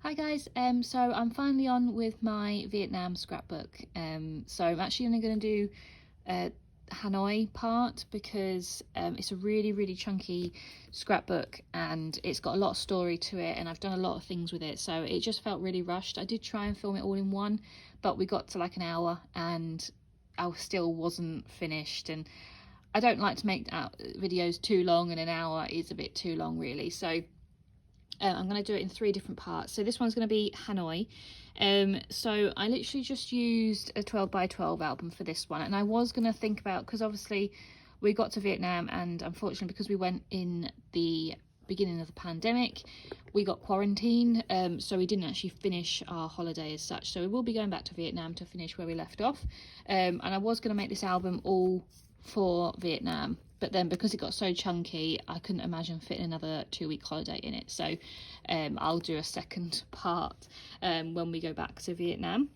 Hi guys, so I'm finally on with my Vietnam scrapbook. So I'm actually only going to do Hanoi part because it's a really chunky scrapbook and it's got a lot of story to it, and I've done a lot of things with it, so it just felt really rushed. I did try and film it all in one, but we got to like an hour and I still wasn't finished, and I don't like to make videos too long, and an hour is a bit too long really. So I'm going to do it in 3 different parts. So this one's going to be Hanoi. So I literally just used a 12 by 12 album for this one, and I was going to think about, because obviously we got to Vietnam and unfortunately because we went in the beginning of the pandemic we got quarantined, so we didn't actually finish our holiday as such. So we will be going back to Vietnam to finish where we left off, and I was going to make this album all for Vietnam, but then because it got so chunky I couldn't imagine fitting another 2-week holiday in it. So I'll do a second part when we go back to Vietnam.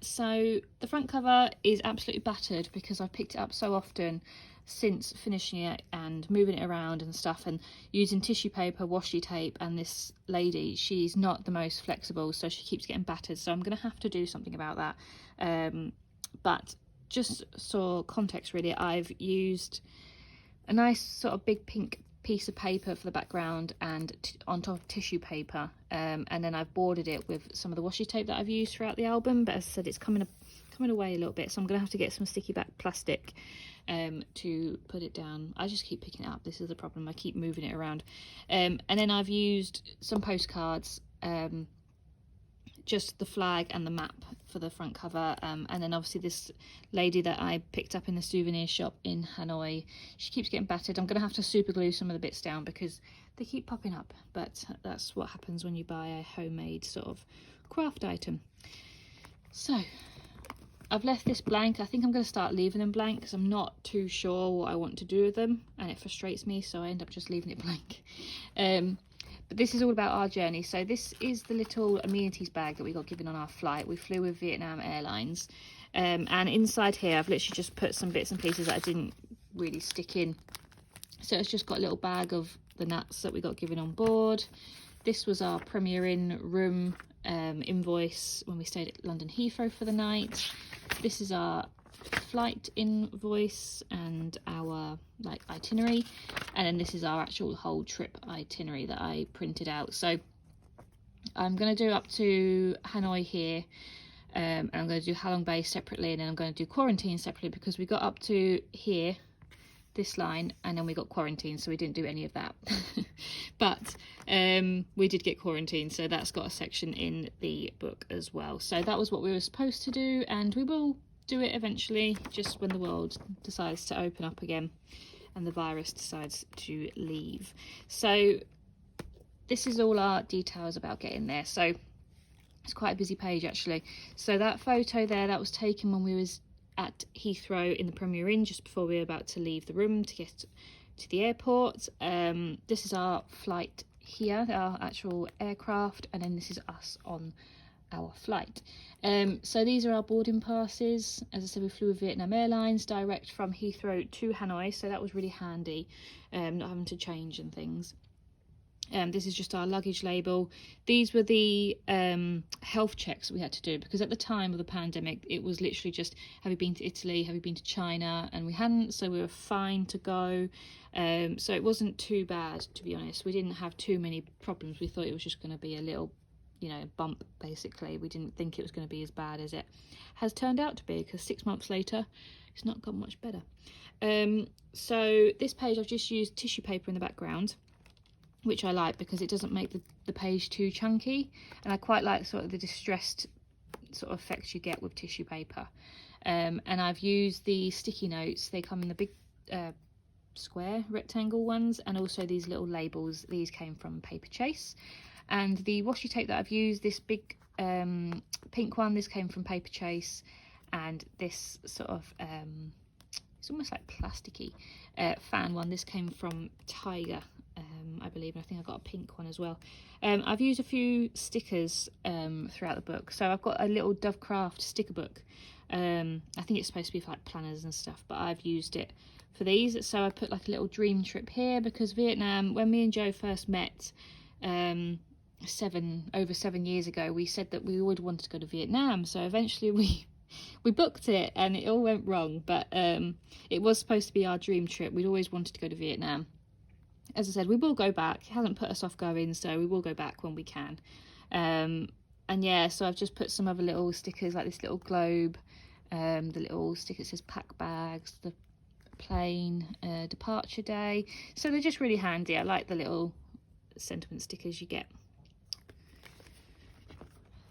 So the front cover is absolutely battered because I've picked it up so often since finishing it and moving it around and stuff, and using tissue paper, washi tape, and this lady, she's not the most flexible, so she keeps getting battered, so I'm going to have to do something about that. But just for context really, I've used a nice sort of big pink piece of paper for the background and on top of tissue paper, and then I've bordered it with some of the washi tape that I've used throughout the album, but as I said, it's coming away a little bit, so I'm gonna have to get some sticky back plastic to put it down. I just keep picking it up, this is the problem, I keep moving it around. And then I've used some postcards, just the flag and the map for the front cover, and then obviously this lady that I picked up in the souvenir shop in Hanoi, she keeps getting battered. I'm gonna have to super glue some of the bits down because they keep popping up, but that's what happens when you buy a homemade sort of craft item. So I've left this blank. I think I'm going to start leaving them blank because I'm not too sure what I want to do with them and it frustrates me, so I end up just leaving it blank. But this is all about our journey. So this is the little amenities bag that we got given on our flight. We flew with Vietnam Airlines, and inside here I've literally just put some bits and pieces that I didn't really stick in. So it's just got a little bag of the nuts that we got given on board. This was our Premier Inn room invoice when we stayed at London Heathrow for the night. This is our flight invoice and our itinerary, and then this is our actual whole trip itinerary that I printed out. So I'm going to do up to Hanoi here, and I'm going to do Halong Bay separately, and then I'm going to do quarantine separately because we got up to here, this line, and then we got quarantined, so we didn't do any of that. But we did get quarantined, so that's got a section in the book as well. So that was what we were supposed to do, and we will do it eventually, just when the world decides to open up again and the virus decides to leave. So this is all our details about getting there. So it's quite a busy page actually. So that photo there, that was taken when we was at Heathrow in the Premier Inn just before we were about to leave the room to get to the airport. This is our flight here, our actual aircraft, and then this is us on our flight. So these are our boarding passes. As I said, we flew with Vietnam Airlines direct from Heathrow to Hanoi, so that was really handy, not having to change and things. This is just our luggage label. These were the health checks we had to do, because at the time of the pandemic it was literally just, have you been to Italy, have you been to China, and we hadn't, so we were fine to go. So it wasn't too bad, to be honest. We didn't have too many problems. We thought it was just going to be a little, you know, bump basically. We didn't think it was going to be as bad as it has turned out to be, because 6 months later it's not got much better. So this page I've just used tissue paper in the background, which I like because it doesn't make the page too chunky, and I quite like sort of the distressed sort of effects you get with tissue paper. And I've used the sticky notes. They come in the big square rectangle ones, and also these little labels. These came from Paper Chase. And the washi tape that I've used, this big pink one, this came from Paper Chase, and this sort of it's almost like plasticky fan one, this came from Tiger, I believe, and I think I got a pink one as well. I've used a few stickers throughout the book. So I've got a little Dovecraft sticker book. I think it's supposed to be for like planners and stuff, but I've used it for these. So I put like a little dream trip here, because Vietnam, when me and Joe first met, over 7 years ago, we said that we would want to go to Vietnam. So eventually we booked it, and it all went wrong. But it was supposed to be our dream trip. We'd always wanted to go to Vietnam. As I said, we will go back. It hasn't put us off going, so we will go back when we can. And yeah, so I've just put some other little stickers, like this little globe, the little sticker that says pack bags, the plane, departure day. So they're just really handy. I like the little sentiment stickers you get.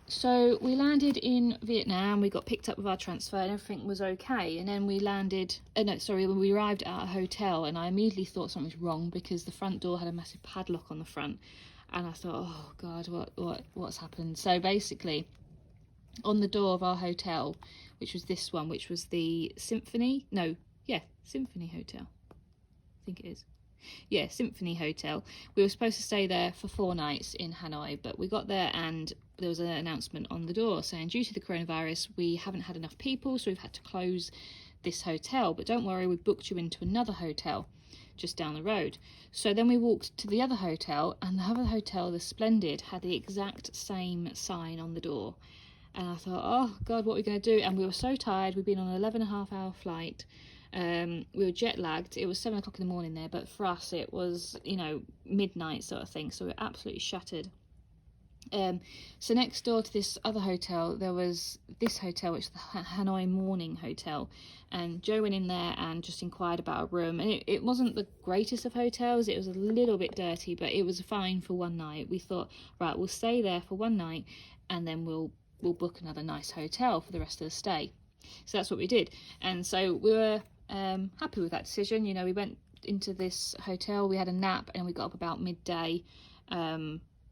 So we landed in Vietnam, we got picked up with our transfer and everything was okay. And then we landed, when we arrived at a hotel, and I immediately thought something was wrong because the front door had a massive padlock on the front. And I thought, oh God, what's happened? So basically, on the door of our hotel, which was this one, which was the Symphony Hotel. I think it is. Yeah, Symphony Hotel. We were supposed to stay there for 4 nights in Hanoi, but we got there and there was an announcement on the door saying, due to the coronavirus, we haven't had enough people, so we've had to close this hotel. But don't worry, we booked you into another hotel just down the road. So then we walked to the other hotel, and the other hotel, the Splendid, had the exact same sign on the door. And I thought, oh God, what are we going to do? And we were so tired. We'd been on an 11.5-hour flight. We were jet lagged. It was 7 o'clock in the morning there, but for us it was, midnight sort of thing. So we were absolutely shattered. So next door to this other hotel, there was this hotel, which is the Hanoi Morning Hotel. And Joe went in there and just inquired about a room. And it wasn't the greatest of hotels. It was a little bit dirty, but it was fine for 1 night. We thought, right, we'll stay there for 1 night, and then we'll book another nice hotel for the rest of the stay. So that's what we did. And so we were happy with that decision. We went into this hotel, we had a nap, and we got up about midday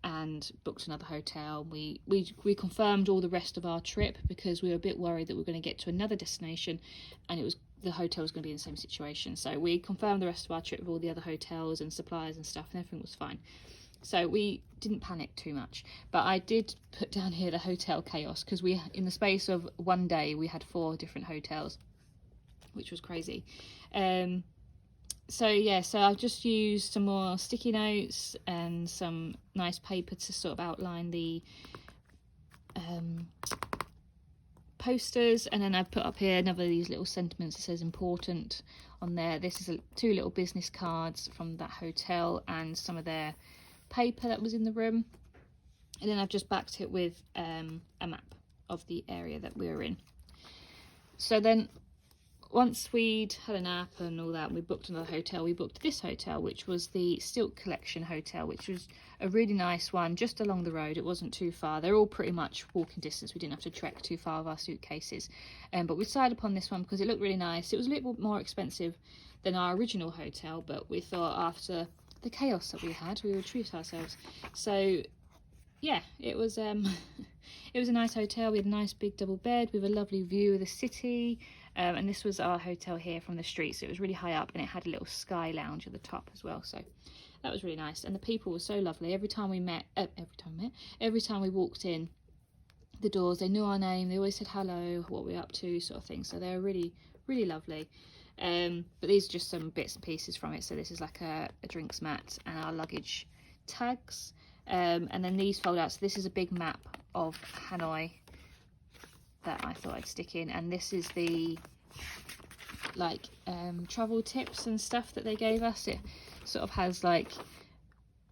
and booked another hotel. We confirmed all the rest of our trip because we were a bit worried that we were going to get to another destination and the hotel was going to be in the same situation. So we confirmed the rest of our trip with all the other hotels and suppliers and stuff, and everything was fine. So we didn't panic too much. But I did put down here the hotel chaos, because in the space of 1 day, we had 4 different hotels, which was crazy. So I've just used some more sticky notes and some nice paper to sort of outline the posters, and then I've put up here another of these little sentiments that says important on there. This is 2 little business cards from that hotel and some of their paper that was in the room, and then I've just backed it with a map of the area that we were in. So then once we'd had a nap and all that, and we booked another hotel, we booked this hotel, which was the Silk Collection Hotel, which was a really nice one just along the road. It wasn't too far. They're all pretty much walking distance. We didn't have to trek too far with our suitcases. But we decided upon this one because it looked really nice. It was a little more expensive than our original hotel, but we thought after the chaos that we had, we would treat ourselves. So yeah, it was it was a nice hotel. We had a nice big double bed with a lovely view of the city. And this was our hotel here from the street, so it was really high up, and it had a little sky lounge at the top as well. So that was really nice, and the people were so lovely. Every time we walked in the doors, they knew our name. They always said hello, what we're up to, sort of thing. So they were really, really lovely. But these are just some bits and pieces from it. So this is like a drinks mat and our luggage tags. And then these fold out. So this is a big map of Hanoi that I thought I'd stick in, and this is the travel tips and stuff that they gave us. It sort of has like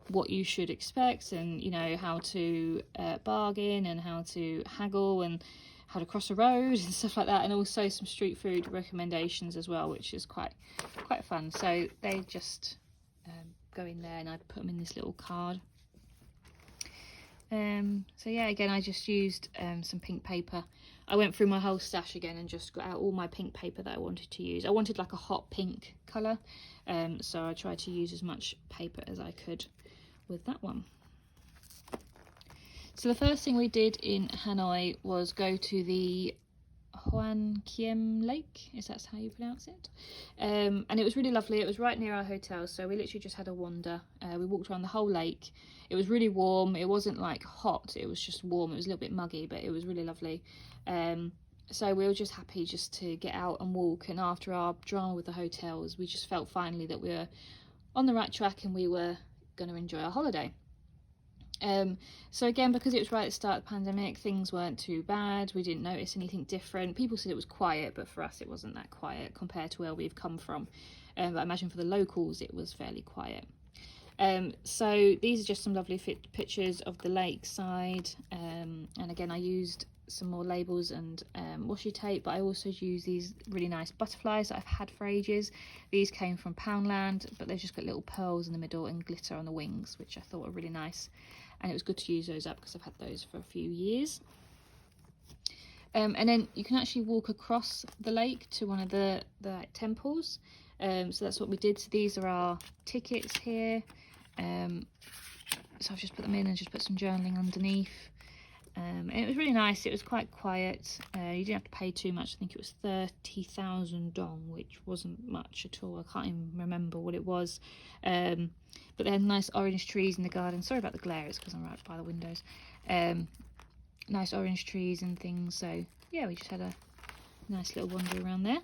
what you should expect, and how to bargain and how to haggle and how to cross a road and stuff like that, and also some street food recommendations as well, which is quite fun. So they just go in there, and I put them in this little card. So yeah, again, I just used some pink paper. I went through my whole stash again and just got out all my pink paper that I wanted to use. I wanted like a hot pink colour, so I tried to use as much paper as I could with that one. So the first thing we did in Hanoi was go to the Kiem Lake, is that how you pronounce it? And it was really lovely. It was right near our hotel, so we literally just had a wander. We walked around the whole lake. It was really warm. It wasn't like hot, it was just warm. It was a little bit muggy, but it was really lovely. So we were just happy just to get out and walk, and after our drama with the hotels, we just felt finally that we were on the right track and we were going to enjoy our holiday. So again, because it was right at the start of the pandemic, things weren't too bad. We didn't notice anything different. People said it was quiet, but for us it wasn't that quiet compared to where we've come from. But I imagine for the locals it was fairly quiet. So these are just some lovely pictures of the lakeside. And again, I used some more labels and washi tape, but I also used these really nice butterflies that I've had for ages. These came from Poundland, but they've just got little pearls in the middle and glitter on the wings, which I thought were really nice. And it was good to use those up because I've had those for a few years. And then you can actually walk across the lake to one of the temples. So that's what we did. So these are our tickets here. So I've just put them in and just put some journaling underneath. And it was really nice. It was quite quiet. You didn't have to pay too much. I think it was 30,000 dong, which wasn't much at all. I can't even remember what it was. But they had nice orange trees in the garden. Sorry about the glare, it's because I'm right by the windows. Nice orange trees and things. So yeah, we just had a nice little wander around there.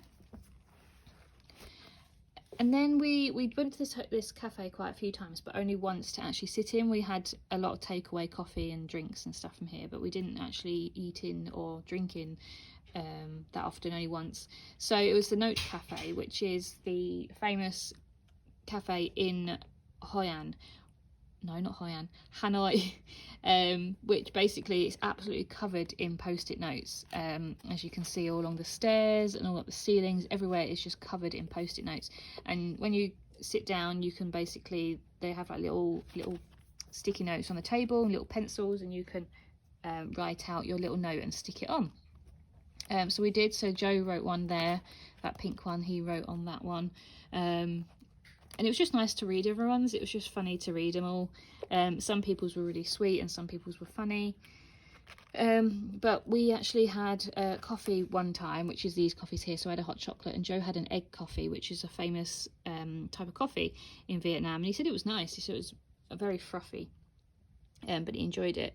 And then we went to this cafe quite a few times, but only once to actually sit in. We had a lot of takeaway coffee and drinks and stuff from here, but we didn't actually eat in or drink in that often, only once. So it was the Note Cafe, which is the famous cafe in Hanoi, which basically is absolutely covered in post-it notes. As you can see, all along the stairs and all up the ceilings, everywhere is just covered in post-it notes. And when you sit down, you can basically, they have like little sticky notes on the table and little pencils, and you can write out your little note and stick it on. So we did. So Joe wrote one there, that pink one, he wrote on that one. And it was just nice to read everyone's. It was just funny to read them all. Some people's were really sweet and some people's were funny. But we actually had coffee one time, which is these coffees here. So I had a hot chocolate, and Joe had an egg coffee, which is a famous type of coffee in Vietnam. And he said it was nice. He said it was very frothy, but he enjoyed it.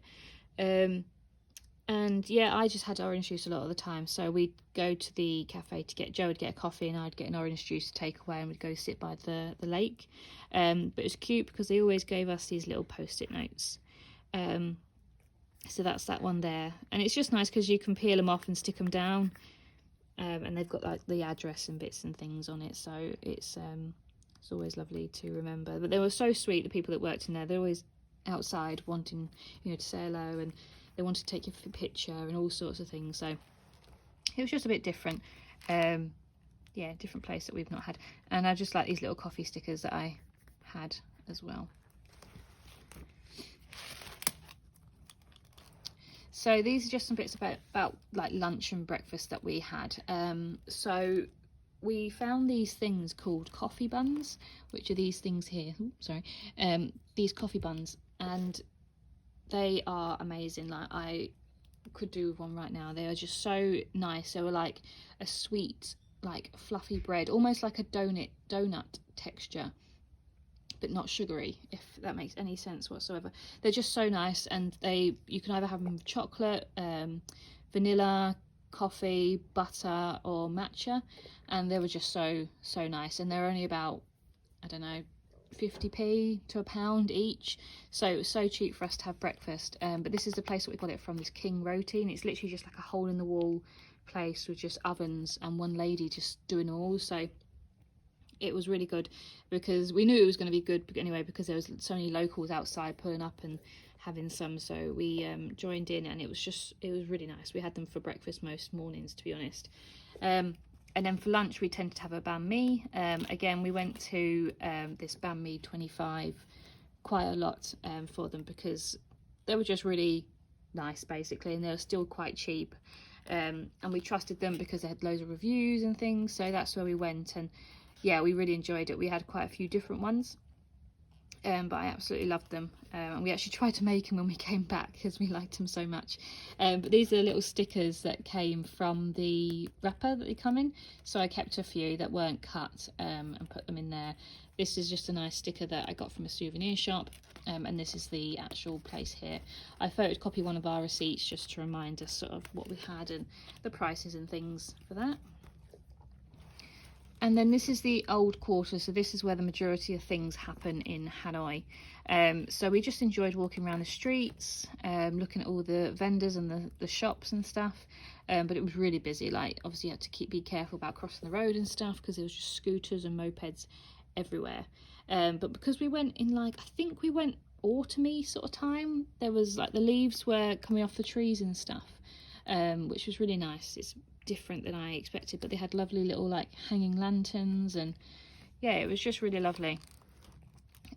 And yeah, I just had orange juice a lot of the time. So we'd go to the cafe to get, Joe would get a coffee and I'd get an orange juice to take away, and we'd go sit by the lake. But it was cute because they always gave us these little post-it notes. So that's that one there. And it's just nice because you can peel them off and stick them down. And they've got like the address and bits and things on it. So it's always lovely to remember. But they were so sweet, the people that worked in there. They're always outside wanting, to say hello, and they wanted to take your picture and all sorts of things. So it was just a bit different. Yeah, different place that we've not had. And I just like these little coffee stickers that I had as well. So these are just some bits about like lunch and breakfast that we had. So we found these things called coffee buns, which are these things here. Oops, sorry. These coffee buns, and they are amazing. Like, I could do with one right now. They are just so nice. They were like a sweet, like fluffy bread, almost like a donut texture, but not sugary, if that makes any sense whatsoever. They're just so nice, and you can either have them with chocolate, vanilla, coffee, butter, or matcha, and they were just so nice. And they're only about, I don't know, 50p to £1 each, so it was so cheap for us to have breakfast. But this is the place that we got it from, this King Roti, and it's literally just like a hole in the wall place with just ovens and one lady just doing them all. So it was really good, because we knew it was going to be good anyway, because there was so many locals outside pulling up and having some. So we joined in, and it was really nice. We had them for breakfast most mornings, to be honest. And then for lunch, we tended to have a banh mi. Again, we went to this banh mi 25 quite a lot for them, because they were just really nice, basically, and they were still quite cheap. And we trusted them because they had loads of reviews and things, so that's where we went. And yeah, we really enjoyed it. We had quite a few different ones, but I absolutely loved them. And we actually tried to make them when we came back because we liked them so much. But these are the little stickers that came from the wrapper that they come in. So I kept a few that weren't cut and put them in there. This is just a nice sticker that I got from a souvenir shop. And this is the actual place here. I photocopied one of our receipts just to remind us sort of what we had and the prices and things for that. And then this is the old quarter, so this is where the majority of things happen in Hanoi. So we just enjoyed walking around the streets, looking at all the vendors and the shops and stuff. But it was really busy. Like, obviously you had to be careful about crossing the road and stuff, because there was just scooters and mopeds everywhere. But because we went in, like, I think we went autumny sort of time, there was like the leaves were coming off the trees and stuff, which was really nice. It's different than I expected, but they had lovely little like hanging lanterns, and yeah, it was just really lovely.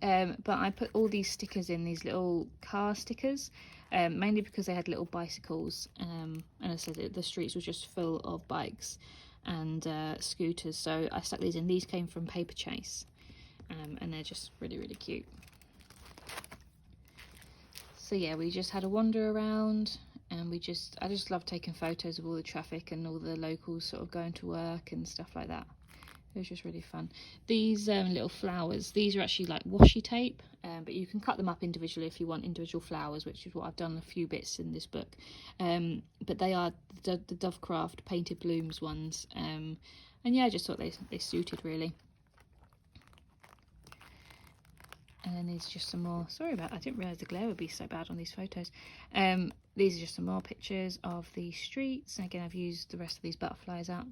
But I put all these stickers in, these little car stickers, mainly because they had little bicycles, and I said the streets were just full of bikes and scooters, so I stuck these in. These came from Paper Chase, and they're just really, really cute. So yeah, we just had a wander around, and I just love taking photos of all the traffic and all the locals sort of going to work and stuff like that. It was just really fun. These little flowers, these are actually like washi tape, but you can cut them up individually if you want individual flowers, which is what I've done a few bits in this book. But they are the Dovecraft painted blooms ones, and yeah, I just thought they suited really. And then there's just some more, sorry about, I didn't realise the glare would be so bad on these photos. These are just some more pictures of the streets, and again I've used the rest of these butterflies up.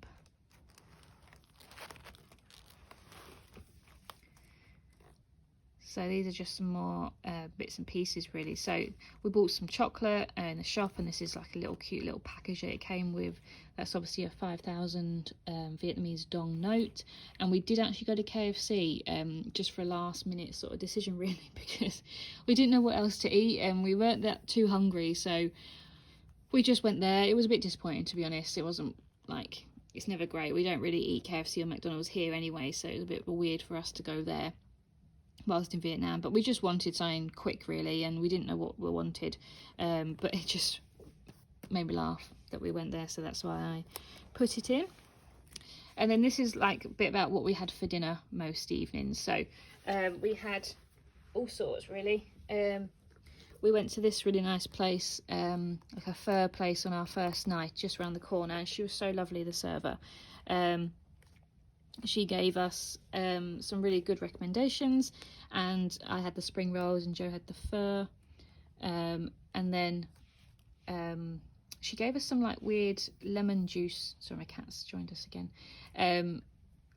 So these are just some more bits and pieces really. So we bought some chocolate in the shop, and this is like a little cute little package that it came with. That's obviously a 5,000 Vietnamese dong note. And we did actually go to KFC just for a last minute sort of decision really, because we didn't know what else to eat and we weren't that too hungry. So we just went there. It was a bit disappointing, to be honest. It wasn't like, it's never great. We don't really eat KFC or McDonald's here anyway, so it was a bit weird for us to go there whilst in Vietnam, but we just wanted something quick really, and we didn't know what we wanted, but it just made me laugh that we went there, so that's why I put it in. And then this is like a bit about what we had for dinner most evenings. So we had all sorts really. We went to this really nice place, like a fur place on our first night just around the corner, and she was so lovely, the server. She gave us some really good recommendations, and I had the spring rolls and Joe had the fur, and then she gave us some like weird lemon juice, sorry my cat's joined us again,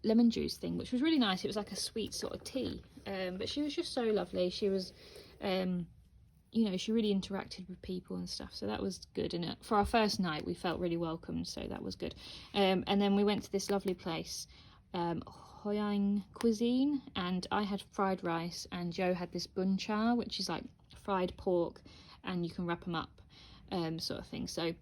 lemon juice thing, which was really nice. It was like a sweet sort of tea, but she was just so lovely. She was you know, she really interacted with people and stuff, so that was good. And for our first night we felt really welcomed, so that was good. And then we went to this lovely place, Hoang cuisine, and I had fried rice and Joe had this bun cha, which is like fried pork and you can wrap them up, sort of thing. So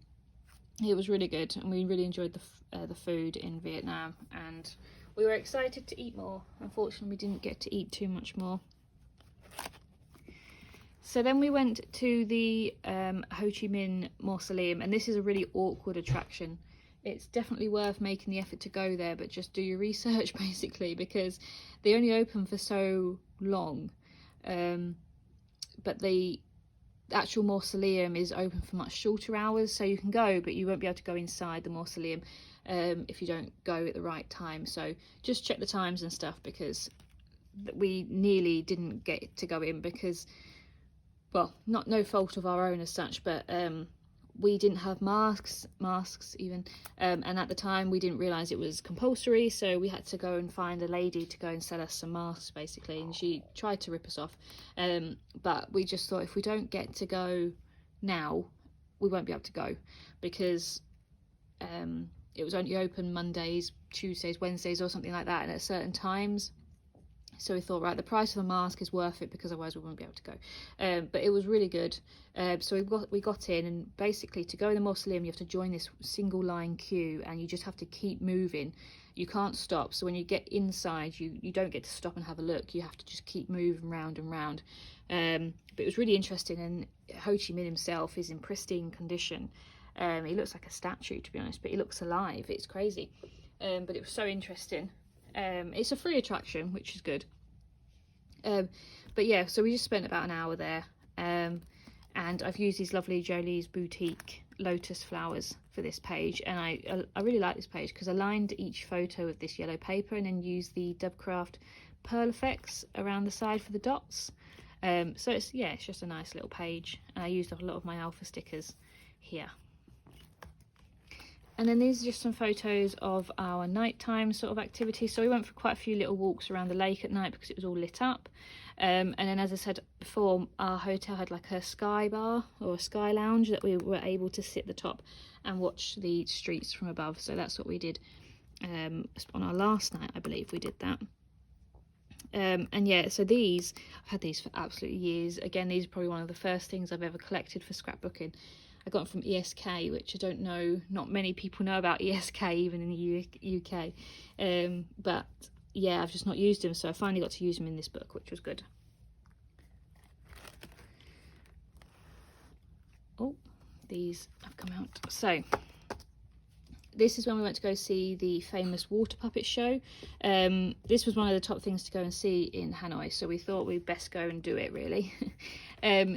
it was really good, and we really enjoyed the food in Vietnam, and we were excited to eat more. Unfortunately we didn't get to eat too much more. So then we went to the Ho Chi Minh Mausoleum, and this is a really awkward attraction. It's definitely worth making the effort to go there, but just do your research basically, because they only open for so long. But the actual mausoleum is open for much shorter hours, so you can go, but you won't be able to go inside the mausoleum if you don't go at the right time. So just check the times and stuff, because we nearly didn't get to go in because, well, no fault of our own as such, but we didn't have masks even, and at the time we didn't realise it was compulsory, so we had to go and find a lady to go and sell us some masks basically, and she tried to rip us off, but we just thought if we don't get to go now we won't be able to go, because it was only open Mondays, Tuesdays, Wednesdays or something like that, and at certain times. So we thought, right, the price of the mask is worth it, because otherwise we won't be able to go. But it was really good. So we got in, and basically to go in the mausoleum you have to join this single line queue, and you just have to keep moving. You can't stop. So when you get inside, you don't get to stop and have a look. You have to just keep moving round and round. But it was really interesting, and Ho Chi Minh himself is in pristine condition. He looks like a statue, to be honest, but he looks alive. It's crazy. But it was so interesting. It's a free attraction, which is good. But yeah, so we just spent about an hour there, and I've used these lovely Jolie's Boutique lotus flowers for this page, and I really like this page because I lined each photo with this yellow paper and then used the Dovecraft pearl effects around the side for the dots. So it's just a nice little page, and I used a lot of my alpha stickers here. And then these are just some photos of our nighttime sort of activity. So we went for quite a few little walks around the lake at night because it was all lit up. And then, as I said before, our hotel had like a sky bar or a sky lounge that we were able to sit at the top and watch the streets from above. So that's what we did on our last night, I believe we did that. And yeah, so these, I've had these for absolutely years. Again, these are probably one of the first things I've ever collected for scrapbooking. I got them from ESK, which I don't know, not many people know about ESK even in the UK. But yeah, I've just not used them, so I finally got to use them in this book, which was good. Oh, these have come out. So this is when we went to go see the famous water puppet show. This was one of the top things to go and see in Hanoi, so we thought we'd best go and do it, really.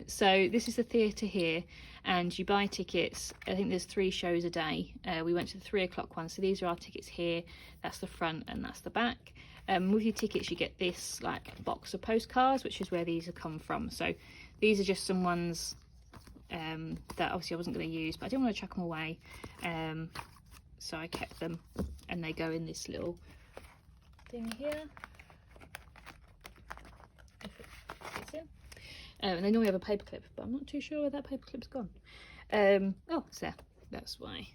So this is the theatre here, and you buy tickets. I think there's 3 shows a day. We went to the 3 o'clock one, so these are our tickets here. That's the front and that's the back. With your tickets you get this like box of postcards, which is where these have come from. So these are just some ones that obviously I wasn't going to use, but I didn't want to chuck them away. So I kept them, and they go in this little thing here, if it fits in. And they normally have a paperclip, but I'm not too sure where that paperclip's gone. Oh, it's there, that's why.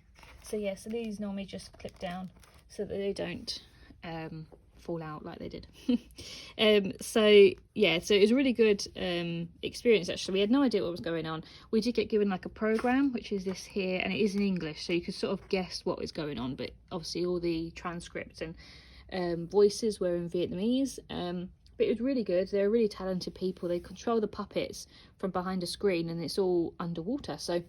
So yeah, so these normally just clip down so that they don't fall out like they did. So yeah, so it was a really good experience actually. We had no idea what was going on. We did get given like a program, which is this here, and it is in English, so you could sort of guess what is going on, but obviously all the transcripts and voices were in Vietnamese. But it was really good. They're really talented people. They control the puppets from behind a screen, and it's all underwater, so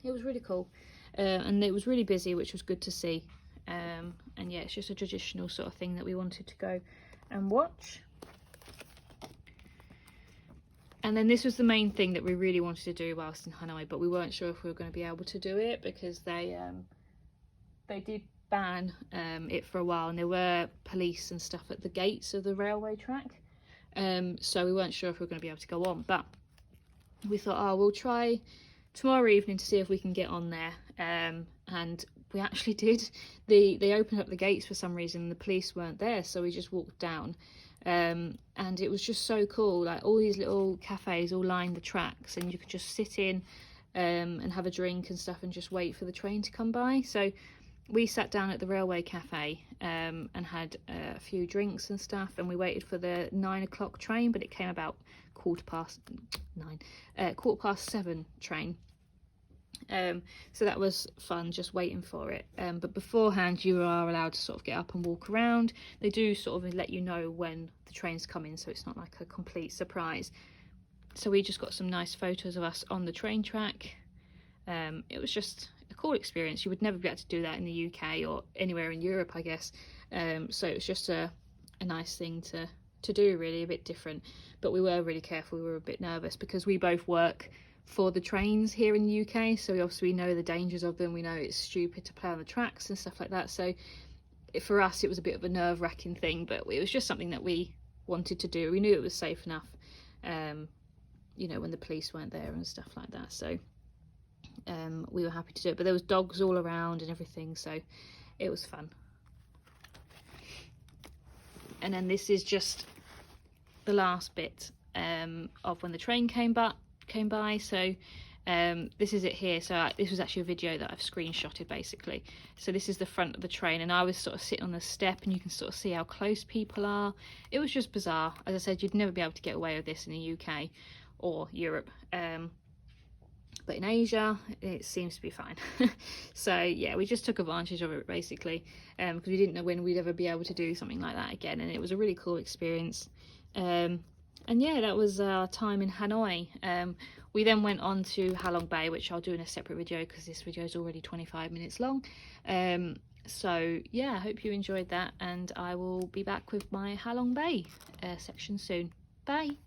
it was really cool. And it was really busy, which was good to see. And yeah, it's just a traditional sort of thing that we wanted to go and watch. And then this was the main thing that we really wanted to do whilst in Hanoi, but we weren't sure if we were going to be able to do it because they did ban it for a while, and there were police and stuff at the gates of the railway track. So we weren't sure if we were going to be able to go on, but we thought, oh, we'll try tomorrow evening to see if we can get on there. And we actually did. They opened up the gates for some reason, the police weren't there, so we just walked down. And it was just so cool, like all these little cafes all lined the tracks, and you could just sit in and have a drink and stuff and just wait for the train to come by. So we sat down at the railway cafe and had a few drinks and stuff, and we waited for the 9 o'clock train, but it came about 7:15 train. So that was fun, just waiting for it. But beforehand you are allowed to sort of get up and walk around. They do sort of let you know when the train's coming, so it's not like a complete surprise. So we just got some nice photos of us on the train track. It was just a cool experience. You would never be able to do that in the UK or anywhere in Europe, I guess. So it was just a nice thing to do, really, a bit different. But we were really careful. We were a bit nervous because we both work for the trains here in the UK, so we obviously know the dangers of them. We know it's stupid to play on the tracks and stuff like that, so for us it was a bit of a nerve-wracking thing, but it was just something that we wanted to do. We knew it was safe enough, you know, when the police weren't there and stuff like that, so we were happy to do it. But there was dogs all around and everything, so it was fun. And then this is just the last bit of when the train came by. So this is it here. So this was actually a video that I've screenshotted basically. So this is the front of the train, and I was sort of sitting on the step, and you can sort of see how close people are. It was just bizarre. As I said, you'd never be able to get away with this in the UK or Europe, but in Asia it seems to be fine. So yeah, we just took advantage of it basically, because we didn't know when we'd ever be able to do something like that again, and it was a really cool experience. And yeah, that was our time in Hanoi. We then went on to Halong Bay, which I'll do in a separate video because this video is already 25 minutes long. So yeah, I hope you enjoyed that, and I will be back with my Halong Bay section soon. Bye!